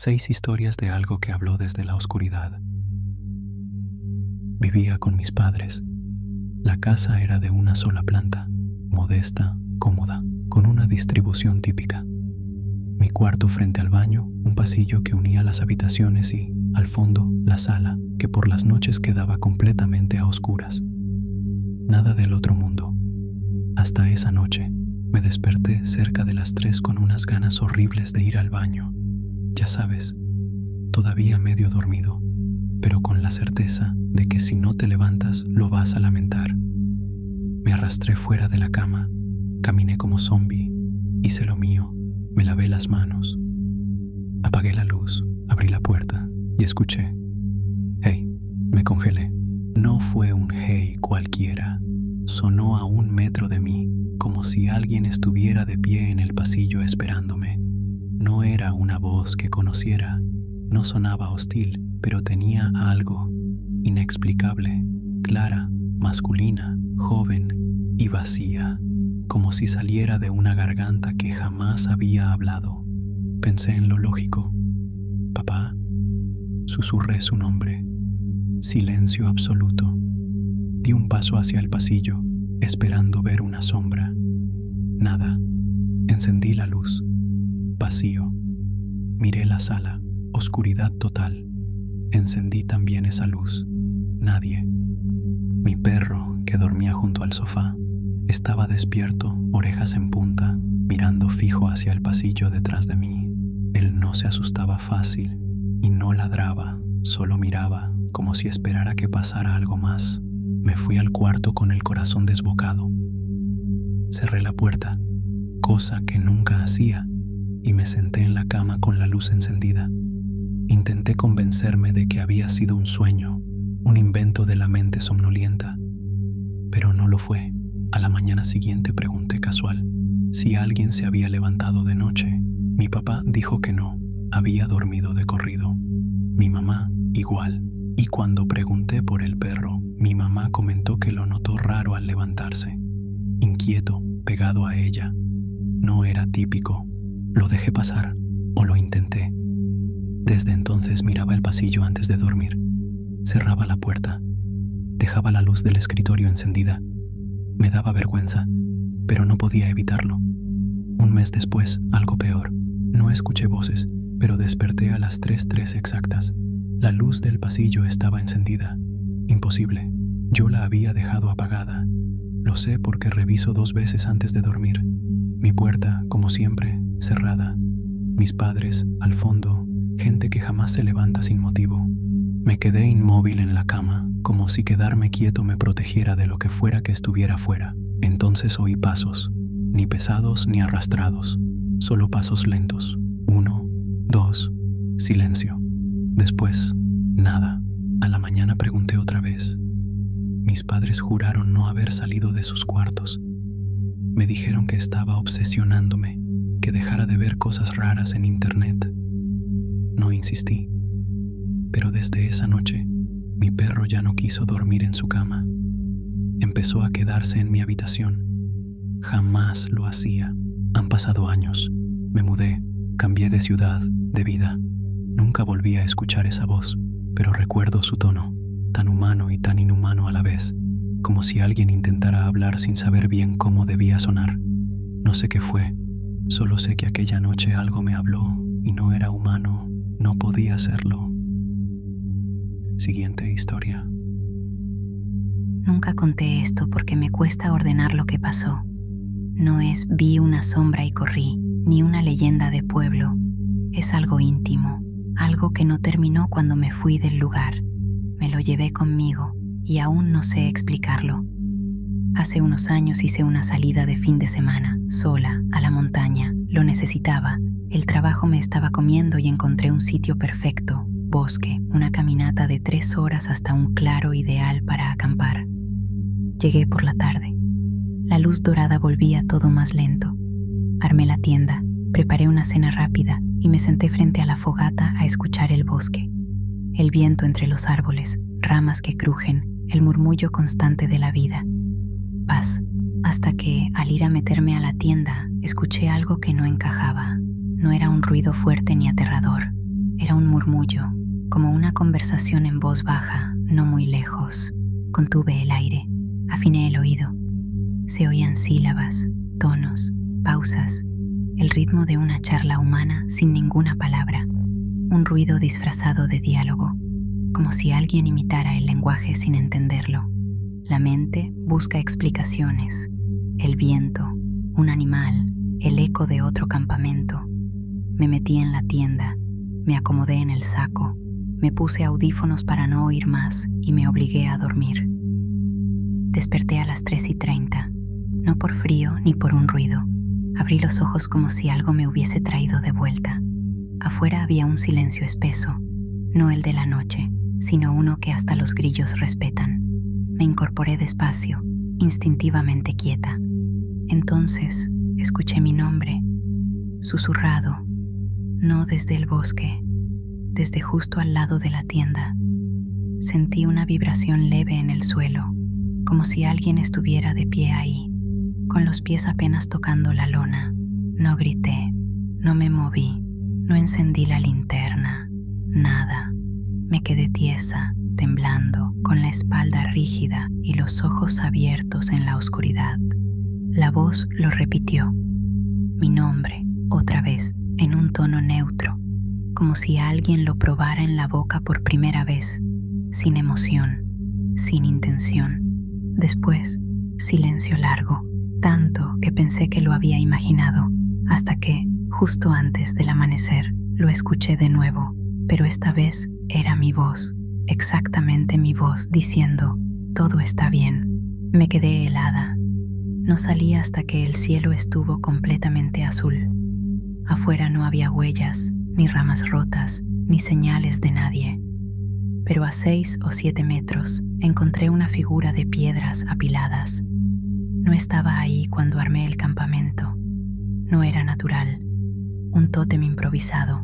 6 historias de algo que habló desde la oscuridad. Vivía con mis padres. La casa era de una sola planta, modesta, cómoda, con una distribución típica. Mi cuarto frente al baño, un pasillo que unía las habitaciones y, al fondo, la sala, que por las noches quedaba completamente a oscuras. Nada del otro mundo. Hasta esa noche, me desperté cerca de las 3 con unas ganas horribles de ir al baño. Ya sabes, todavía medio dormido, pero con la certeza de que si no te levantas lo vas a lamentar. Me arrastré fuera de la cama, caminé como zombie, hice lo mío, me lavé las manos. Apagué la luz, abrí la puerta y escuché. Hey, me congelé. No fue un hey cualquiera. Sonó a 1 metro de mí, como si alguien estuviera de pie en el pasillo esperándome. No era una voz que conociera, no sonaba hostil, pero tenía algo inexplicable, clara, masculina, joven y vacía, como si saliera de una garganta que jamás había hablado. Pensé en lo lógico. Papá. Susurré su nombre. Silencio absoluto. Di un paso hacia el pasillo, esperando ver una sombra. Nada. Encendí la luz. Vacío. Miré la sala. Oscuridad total. Encendí también esa luz. Nadie. Mi perro, que dormía junto al sofá, estaba despierto, orejas en punta, mirando fijo hacia el pasillo detrás de mí. Él no se asustaba fácil y no ladraba, solo miraba, como si esperara que pasara algo más. Me fui al cuarto con el corazón desbocado. Cerré la puerta, cosa que nunca hacía, y me senté en la cama con la luz encendida. Intenté convencerme de que había sido un sueño, un invento de la mente somnolienta, pero no lo fue. A la mañana siguiente pregunté casual si alguien se había levantado de noche. Mi papá dijo que no, había dormido de corrido. Mi mamá igual, y cuando pregunté por el perro, mi mamá comentó que lo notó raro al levantarse, inquieto, pegado a ella. No era típico. Lo dejé pasar, o lo intenté. Desde entonces miraba el pasillo antes de dormir. Cerraba la puerta. Dejaba la luz del escritorio encendida. Me daba vergüenza, pero no podía evitarlo. 1 mes después, algo peor. No escuché voces, pero desperté a las 3:03 exactas. La luz del pasillo estaba encendida. Imposible. Yo la había dejado apagada. Lo sé porque reviso 2 veces antes de dormir. Mi puerta, como siempre, cerrada. Mis padres, al fondo, gente que jamás se levanta sin motivo. Me quedé inmóvil en la cama, como si quedarme quieto me protegiera de lo que fuera que estuviera fuera. Entonces oí pasos, ni pesados ni arrastrados, solo pasos lentos. 1, 2, silencio. Después, nada. A la mañana pregunté otra vez. Mis padres juraron no haber salido de sus cuartos. Me dijeron que estaba obsesionándome, que dejara de ver cosas raras en internet. No insistí, pero desde esa noche, mi perro ya no quiso dormir en su cama. Empezó a quedarse en mi habitación. Jamás lo hacía. Han pasado años. Me mudé, cambié de ciudad, de vida. Nunca volví a escuchar esa voz, pero recuerdo su tono, tan humano y tan inhumano a la vez, como si alguien intentara hablar sin saber bien cómo debía sonar. No sé qué fue, solo sé que aquella noche algo me habló y no era humano, no podía serlo. Siguiente historia. Nunca conté esto porque me cuesta ordenar lo que pasó. No es vi una sombra y corrí, ni una leyenda de pueblo. Es algo íntimo, algo que no terminó cuando me fui del lugar. Me lo llevé conmigo y aún no sé explicarlo. Hace unos años hice una salida de fin de semana, sola, a la montaña. Lo necesitaba. El trabajo me estaba comiendo y encontré un sitio perfecto. Bosque, una caminata de 3 horas hasta un claro ideal para acampar. Llegué por la tarde. La luz dorada volvía todo más lento. Armé la tienda, preparé una cena rápida y me senté frente a la fogata a escuchar el bosque. El viento entre los árboles, ramas que crujen, el murmullo constante de la vida. Paz, hasta que, al ir a meterme a la tienda, escuché algo que no encajaba. No era un ruido fuerte ni aterrador. Era un murmullo, como una conversación en voz baja, no muy lejos. Contuve el aire, afiné el oído. Se oían sílabas, tonos, pausas, el ritmo de una charla humana sin ninguna palabra, un ruido disfrazado de diálogo, como si alguien imitara el lenguaje sin entenderlo. La mente busca explicaciones, el viento, un animal, el eco de otro campamento. Me metí en la tienda, me acomodé en el saco, me puse audífonos para no oír más y me obligué a dormir. Desperté a las 3:30, no por frío ni por un ruido. Abrí los ojos como si algo me hubiese traído de vuelta. Afuera había un silencio espeso, no el de la noche, sino uno que hasta los grillos respetan. Me incorporé despacio, instintivamente quieta. Entonces escuché mi nombre, susurrado, no desde el bosque, desde justo al lado de la tienda. Sentí una vibración leve en el suelo, como si alguien estuviera de pie ahí, con los pies apenas tocando la lona. No grité, no me moví, no encendí la linterna, nada. Me quedé tiesa, temblando, con la espalda rígida y los ojos abiertos en la oscuridad. La voz lo repitió, mi nombre, otra vez, en un tono neutro, como si alguien lo probara en la boca por primera vez, sin emoción, sin intención. Después, silencio largo, tanto que pensé que lo había imaginado, hasta que, justo antes del amanecer, lo escuché de nuevo, pero esta vez era mi voz, exactamente mi voz, diciendo, todo está bien. Me quedé helada. No salí hasta que el cielo estuvo completamente azul. Afuera no había huellas, ni ramas rotas, ni señales de nadie. Pero a 6 o 7 metros encontré una figura de piedras apiladas. No estaba ahí cuando armé el campamento. No era natural. Un tótem improvisado.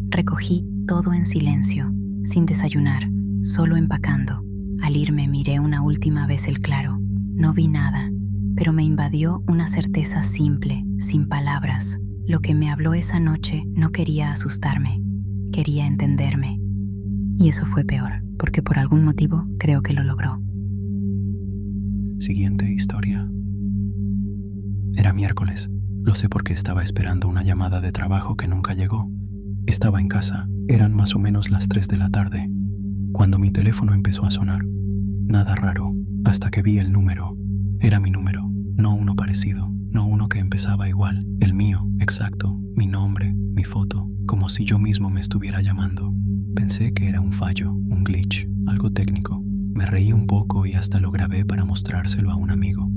Recogí todo en silencio, sin desayunar, solo empacando. Al irme miré una última vez el claro. No vi nada, pero me invadió una certeza simple, sin palabras. Lo que me habló esa noche no quería asustarme, quería entenderme. Y eso fue peor, porque por algún motivo creo que lo logró. Siguiente historia. Era miércoles. Lo sé porque estaba esperando una llamada de trabajo que nunca llegó. Estaba en casa. Eran más o menos las 3 de la tarde, cuando mi teléfono empezó a sonar. Nada raro, hasta que vi el número. Era mi número, no uno parecido, no uno que empezaba igual. El mío, exacto, mi nombre, mi foto, como si yo mismo me estuviera llamando. Pensé que era un fallo, un glitch, algo técnico. Me reí un poco y hasta lo grabé para mostrárselo a un amigo.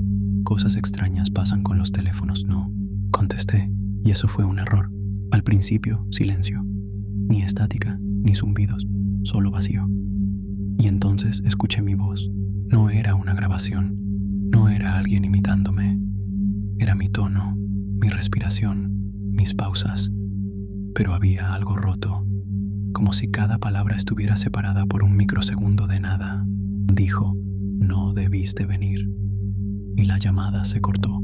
Cosas extrañas pasan con los teléfonos, ¿no? Contesté, y eso fue un error. Al principio, silencio. Ni estática, ni zumbidos, solo vacío. Y entonces escuché mi voz. No era una grabación, no era alguien imitándome. Era mi tono, mi respiración, mis pausas. Pero había algo roto, como si cada palabra estuviera separada por un microsegundo de nada. Dijo, no debiste venir. Y la llamada se cortó.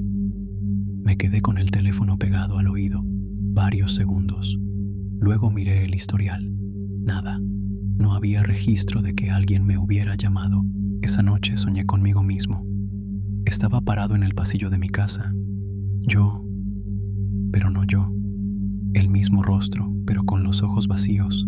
Me quedé con el teléfono pegado al oído, varios segundos. Luego miré el historial. Nada. No había registro de que alguien me hubiera llamado. Esa noche soñé conmigo mismo. Estaba parado en el pasillo de mi casa. Yo, pero no yo. El mismo rostro, pero con los ojos vacíos.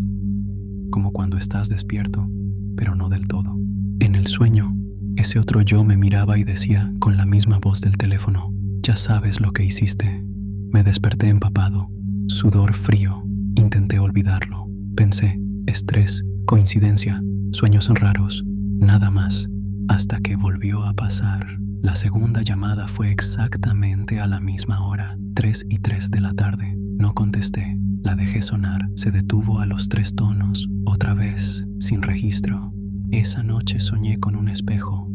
Como cuando estás despierto, pero no del todo. En el sueño, ese otro yo me miraba y decía, con la misma voz del teléfono, ya sabes lo que hiciste. Me desperté empapado, sudor frío. Intenté olvidarlo. Pensé, estrés, coincidencia, sueños raros, nada más. Hasta que volvió a pasar. La segunda llamada fue exactamente a la misma hora, 3:03 de la tarde. No contesté, la dejé sonar, se detuvo a los 3 tonos, otra vez, sin registro. Esa noche soñé con un espejo.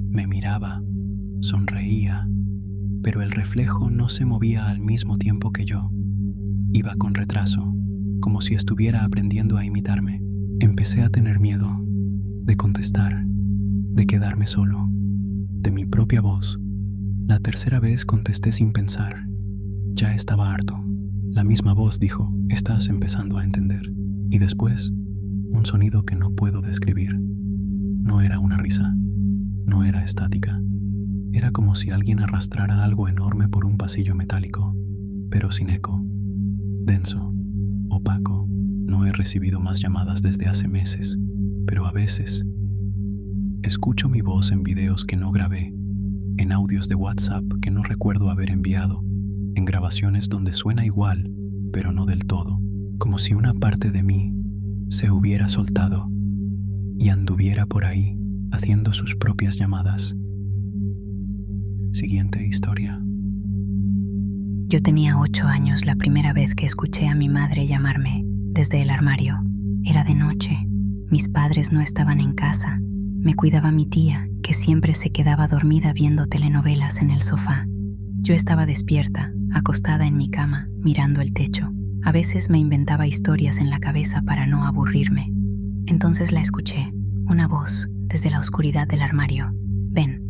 Me miraba, sonreía, pero el reflejo no se movía al mismo tiempo que yo. Iba con retraso, como si estuviera aprendiendo a imitarme. Empecé a tener miedo de contestar, de quedarme solo, de mi propia voz. La tercera vez contesté sin pensar. Ya estaba harto. La misma voz dijo, estás empezando a entender. Y después, un sonido que no puedo describir. No era una risa, no era estática. Era como si alguien arrastrara algo enorme por un pasillo metálico, pero sin eco, denso, opaco. No he recibido más llamadas desde hace meses, pero a veces escucho mi voz en videos que no grabé, en audios de WhatsApp que no recuerdo haber enviado, en grabaciones donde suena igual, pero no del todo, como si una parte de mí se hubiera soltado y anduviera por ahí haciendo sus propias llamadas. Siguiente historia. Yo tenía 8 años la primera vez que escuché a mi madre llamarme desde el armario. Era de noche, mis padres no estaban en casa, me cuidaba mi tía, que siempre se quedaba dormida viendo telenovelas en el sofá. Yo estaba despierta, acostada en mi cama, mirando el techo. A veces me inventaba historias en la cabeza para no aburrirme. Entonces la escuché, una voz desde la oscuridad del armario. «Ven».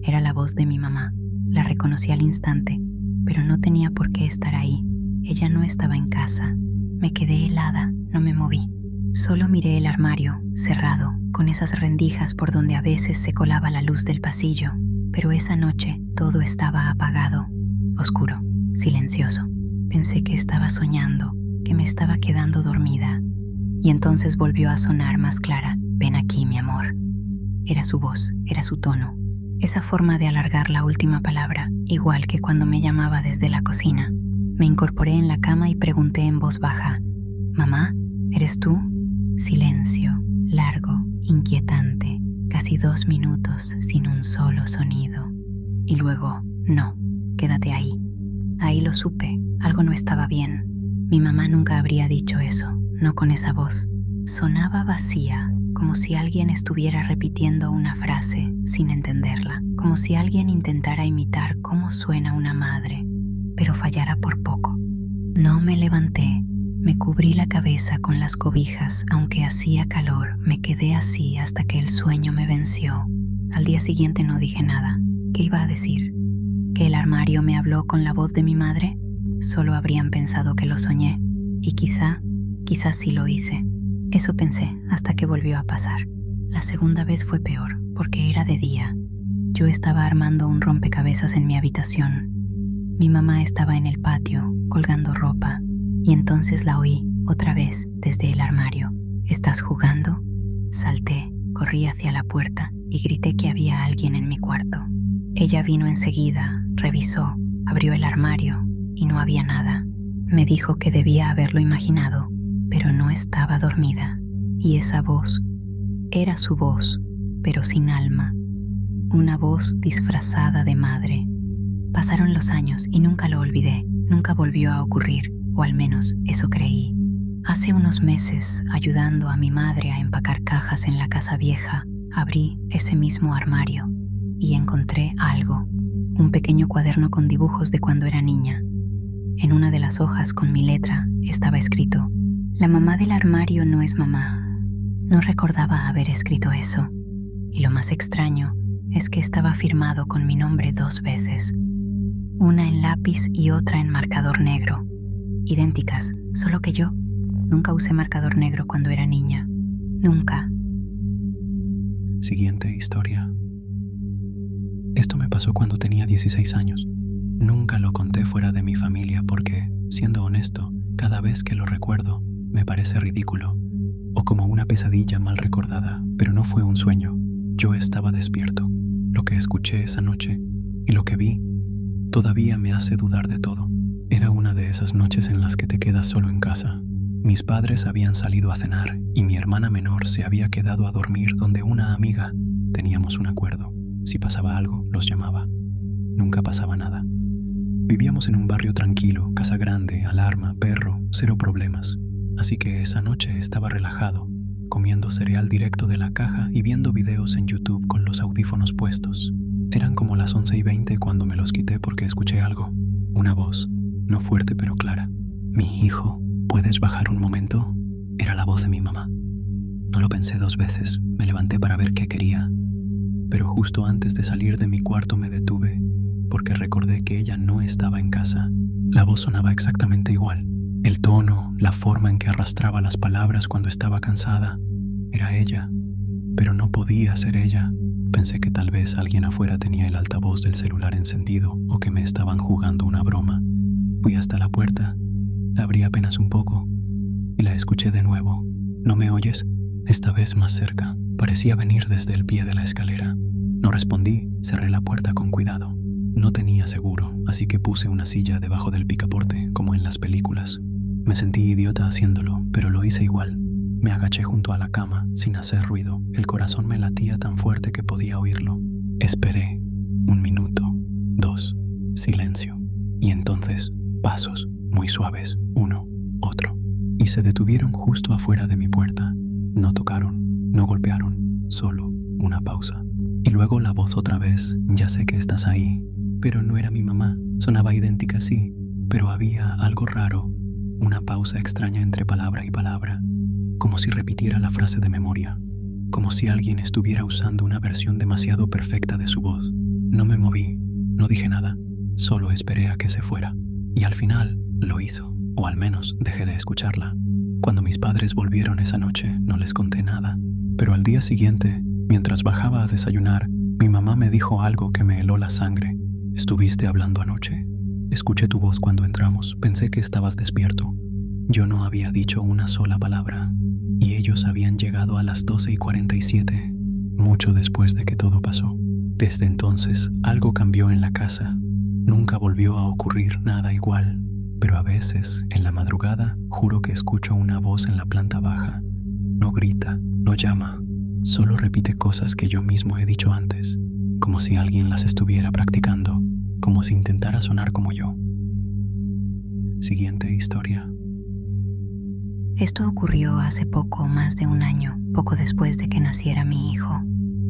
Era la voz de mi mamá. La reconocí al instante, pero no tenía por qué estar ahí. Ella no estaba en casa. Me quedé helada, no me moví. Solo miré el armario, cerrado, con esas rendijas por donde a veces se colaba la luz del pasillo. Pero esa noche todo estaba apagado, oscuro, silencioso. Pensé que estaba soñando, que me estaba quedando dormida. Y entonces volvió a sonar más clara. «Ven aquí, mi amor». Era su voz, era su tono. Esa forma de alargar la última palabra, igual que cuando me llamaba desde la cocina. Me incorporé en la cama y pregunté en voz baja: «¿Mamá? ¿Eres tú?». Silencio, largo, inquietante, casi 2 minutos sin un solo sonido. Y luego: «No, quédate ahí». Ahí lo supe, algo no estaba bien. Mi mamá nunca habría dicho eso, no con esa voz. Sonaba vacía, como si alguien estuviera repitiendo una frase sin entenderla, como si alguien intentara imitar cómo suena una madre, pero fallara por poco. No me levanté, me cubrí la cabeza con las cobijas, aunque hacía calor, me quedé así hasta que el sueño me venció. Al día siguiente no dije nada. ¿Qué iba a decir? ¿Que el armario me habló con la voz de mi madre? Solo habrían pensado que lo soñé, y quizás sí lo hice. Eso pensé hasta que volvió a pasar. La segunda vez fue peor, porque era de día. Yo estaba armando un rompecabezas en mi habitación. Mi mamá estaba en el patio, colgando ropa, y entonces la oí, otra vez, desde el armario. «¿Estás jugando?». Salté, corrí hacia la puerta y grité que había alguien en mi cuarto. Ella vino enseguida, revisó, abrió el armario, y no había nada. Me dijo que debía haberlo imaginado, pero no estaba dormida. Y esa voz era su voz, pero sin alma. Una voz disfrazada de madre. Pasaron los años y nunca lo olvidé, nunca volvió a ocurrir, o al menos eso creí. Hace unos meses, ayudando a mi madre a empacar cajas en la casa vieja, abrí ese mismo armario y encontré algo, un pequeño cuaderno con dibujos de cuando era niña. En una de las hojas con mi letra estaba escrito: «La mamá del armario no es mamá». No recordaba haber escrito eso, y lo más extraño es que estaba firmado con mi nombre 2 veces, una en lápiz y otra en marcador negro, idénticas, solo que yo nunca usé marcador negro cuando era niña, nunca. Siguiente historia. Esto me pasó cuando tenía 16 años. Nunca lo conté fuera de mi familia porque, siendo honesto, cada vez que lo recuerdo me parece ridículo o como una pesadilla mal recordada, pero no fue un sueño. Yo estaba despierto. Lo que escuché esa noche y lo que vi todavía me hace dudar de todo. Era una de esas noches en las que te quedas solo en casa. Mis padres habían salido a cenar y mi hermana menor se había quedado a dormir donde una amiga. Teníamos un acuerdo. Si pasaba algo, los llamaba. Nunca pasaba nada. Vivíamos en un barrio tranquilo, casa grande, alarma, perro, 0 problemas. Así que esa noche estaba relajado, comiendo cereal directo de la caja y viendo videos en YouTube con los audífonos puestos. Eran como las 11:20 cuando me los quité porque escuché algo. Una voz, no fuerte pero clara. «Mi hijo, ¿puedes bajar un momento?». Era la voz de mi mamá. No lo pensé 2 veces, me levanté para ver qué quería. Pero justo antes de salir de mi cuarto me detuve porque recordé que ella no estaba en casa. La voz sonaba exactamente igual. El tono, la forma en que arrastraba las palabras cuando estaba cansada, era ella, pero no podía ser ella. Pensé que tal vez alguien afuera tenía el altavoz del celular encendido o que me estaban jugando una broma. Fui hasta la puerta, la abrí apenas un poco y la escuché de nuevo. ¿No me oyes? Esta vez más cerca. Parecía venir desde el pie de la escalera. No respondí, cerré la puerta con cuidado. No tenía seguro, así que puse una silla debajo del picaporte, como en las películas. Me sentí idiota haciéndolo, pero lo hice igual. Me agaché junto a la cama, sin hacer ruido. El corazón me latía tan fuerte que podía oírlo. Esperé. 1 minuto, 2, silencio. Y entonces, pasos, muy suaves, uno, otro. Y se detuvieron justo afuera de mi puerta. No tocaron, no golpearon, solo una pausa. Y luego la voz otra vez, ya sé que estás ahí. Pero no era mi mamá, sonaba idéntica, sí, pero había algo raro, una pausa extraña entre palabra y palabra, como si repitiera la frase de memoria, como si alguien estuviera usando una versión demasiado perfecta de su voz. No me moví, no dije nada, solo esperé a que se fuera. Y al final lo hizo, o al menos dejé de escucharla. Cuando mis padres volvieron esa noche, no les conté nada, pero al día siguiente, mientras bajaba a desayunar, mi mamá me dijo algo que me heló la sangre. ¿Estuviste hablando anoche? Escuché tu voz cuando entramos, pensé que estabas despierto. Yo no había dicho una sola palabra, y ellos habían llegado a las 12:47, mucho después de que todo pasó. Desde entonces, algo cambió en la casa. Nunca volvió a ocurrir nada igual, pero a veces, en la madrugada, juro que escucho una voz en la planta baja. No grita, no llama, solo repite cosas que yo mismo he dicho antes, como si alguien las estuviera practicando, como si intentara sonar como yo. Siguiente historia. Esto ocurrió hace poco más de 1 año, poco después de que naciera mi hijo.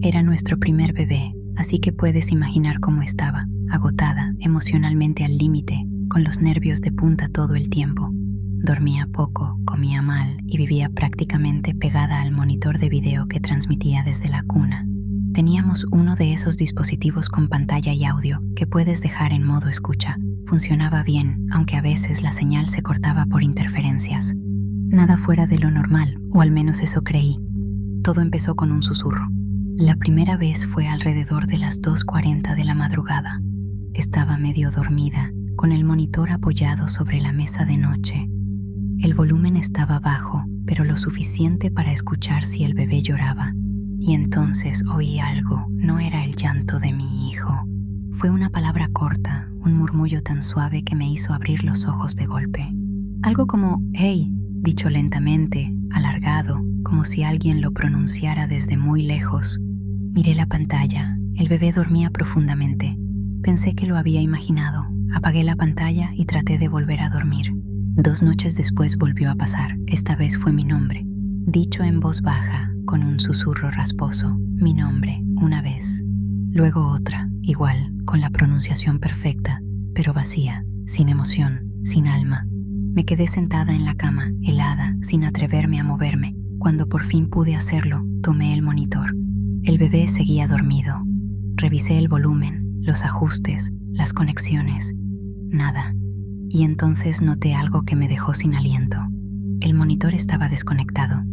Era nuestro primer bebé, así que puedes imaginar cómo estaba, agotada, emocionalmente al límite, con los nervios de punta todo el tiempo. Dormía poco, comía mal y vivía prácticamente pegada al monitor de video que transmitía desde la cuna. Teníamos uno de esos dispositivos con pantalla y audio que puedes dejar en modo escucha. Funcionaba bien, aunque a veces la señal se cortaba por interferencias. Nada fuera de lo normal, o al menos eso creí. Todo empezó con un susurro. La primera vez fue alrededor de las 2:40 de la madrugada. Estaba medio dormida, con el monitor apoyado sobre la mesa de noche. El volumen estaba bajo, pero lo suficiente para escuchar si el bebé lloraba. Y entonces oí algo, no era el llanto de mi hijo. Fue una palabra corta, un murmullo tan suave que me hizo abrir los ojos de golpe. Algo como «hey», dicho lentamente, alargado, como si alguien lo pronunciara desde muy lejos. Miré la pantalla, el bebé dormía profundamente. Pensé que lo había imaginado, apagué la pantalla y traté de volver a dormir. 2 noches después volvió a pasar, esta vez fue mi nombre, dicho en voz baja, con un susurro rasposo, mi nombre, una vez. Luego otra, igual, con la pronunciación perfecta, pero vacía, sin emoción, sin alma. Me quedé sentada en la cama, helada, sin atreverme a moverme. Cuando por fin pude hacerlo, tomé el monitor. El bebé seguía dormido. Revisé el volumen, los ajustes, las conexiones. Nada. Y entonces noté algo que me dejó sin aliento. El monitor estaba desconectado.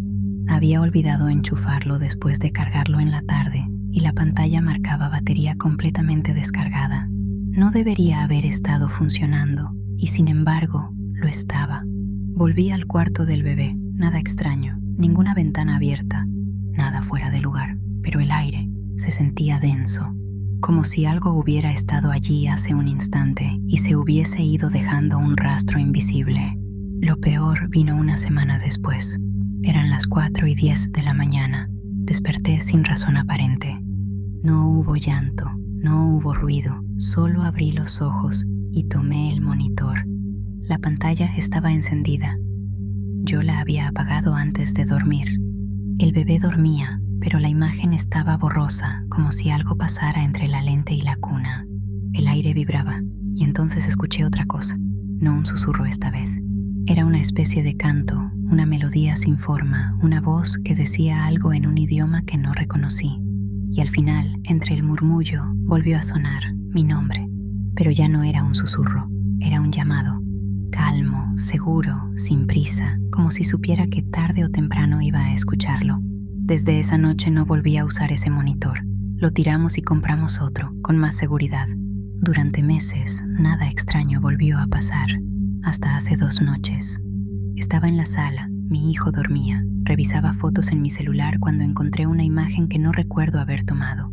Había olvidado enchufarlo después de cargarlo en la tarde y la pantalla marcaba batería completamente descargada. No debería haber estado funcionando y sin embargo lo estaba. Volví al cuarto del bebé, nada extraño, ninguna ventana abierta, nada fuera de lugar, pero el aire se sentía denso, como si algo hubiera estado allí hace un instante y se hubiese ido dejando un rastro invisible. Lo peor vino una semana después. Eran las 4:10 de la mañana. Desperté sin razón aparente. No hubo llanto, no hubo ruido, solo abrí los ojos y tomé el monitor. La pantalla estaba encendida. Yo la había apagado antes de dormir. El bebé dormía, pero la imagen estaba borrosa, como si algo pasara entre la lente y la cuna. El aire vibraba, y entonces escuché otra cosa, no un susurro esta vez. Era una especie de canto, una melodía sin forma, una voz que decía algo en un idioma que no reconocí. Y al final, entre el murmullo, volvió a sonar mi nombre. Pero ya no era un susurro, era un llamado. Calmo, seguro, sin prisa, como si supiera que tarde o temprano iba a escucharlo. Desde esa noche no volví a usar ese monitor. Lo tiramos y compramos otro, con más seguridad. Durante meses, nada extraño volvió a pasar, hasta hace 2 noches. Estaba en la sala, mi hijo dormía. Revisaba fotos en mi celular cuando encontré una imagen que no recuerdo haber tomado.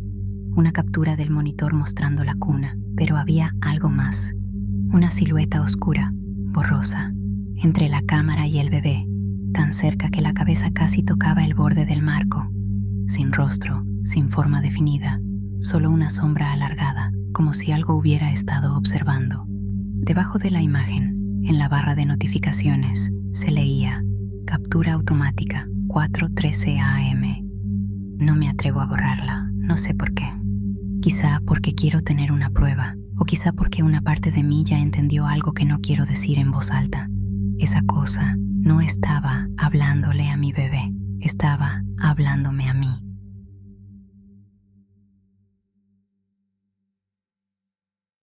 Una captura del monitor mostrando la cuna, pero había algo más. Una silueta oscura, borrosa, entre la cámara y el bebé, tan cerca que la cabeza casi tocaba el borde del marco. Sin rostro, sin forma definida, solo una sombra alargada, como si algo hubiera estado observando. Debajo de la imagen, en la barra de notificaciones, se leía: captura automática, 4:13 AM. No me atrevo a borrarla, no sé por qué. Quizá porque quiero tener una prueba, o quizá porque una parte de mí ya entendió algo que no quiero decir en voz alta. Esa cosa no estaba hablándole a mi bebé, estaba hablándome a mí.